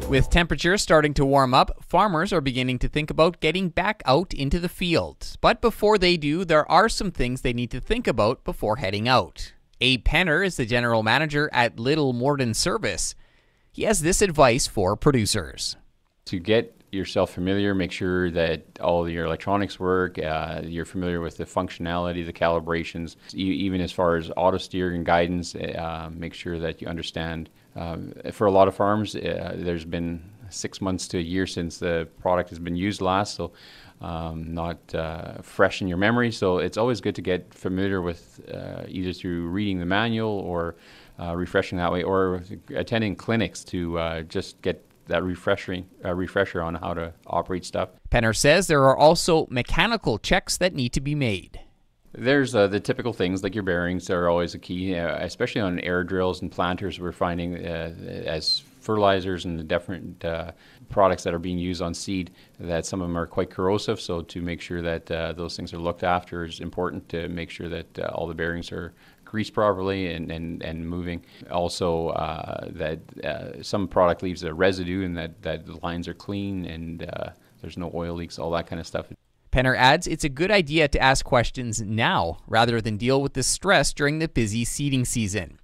With temperatures starting to warm up, farmers are beginning to think about getting back out into the field. But before they do, there are some things they need to think about before heading out. Abe Penner is the general manager at Little Morden Service. He has this advice for producers. To get yourself familiar, make sure that all your electronics work, you're familiar with the functionality, the calibrations, even as far as auto steer and guidance, make sure that you understand. For a lot of farms, there's been 6 months to a year since the product has been used last, so not fresh in your memory. So it's always good to get familiar with either through reading the manual or refreshing that way, or attending clinics to just get that refresher on how to operate stuff. Penner says there are also mechanical checks that need to be made. There's the typical things like your bearings are always a key, especially on air drills and planters. We're finding as fertilizers and the different products that are being used on seed that some of them are quite corrosive. So to make sure that those things are looked after is important, to make sure that all the bearings are greased properly and moving. Also that some product leaves a residue and that the lines are clean and there's no oil leaks, all that kind of stuff. Penner adds it's a good idea to ask questions now rather than deal with the stress during the busy seeding season.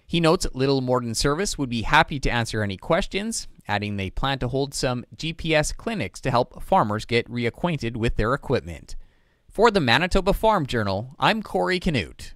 He notes Little Morden Service would be happy to answer any questions, adding they plan to hold some GPS clinics to help farmers get reacquainted with their equipment. For the Manitoba Farm Journal, I'm Corey Canute.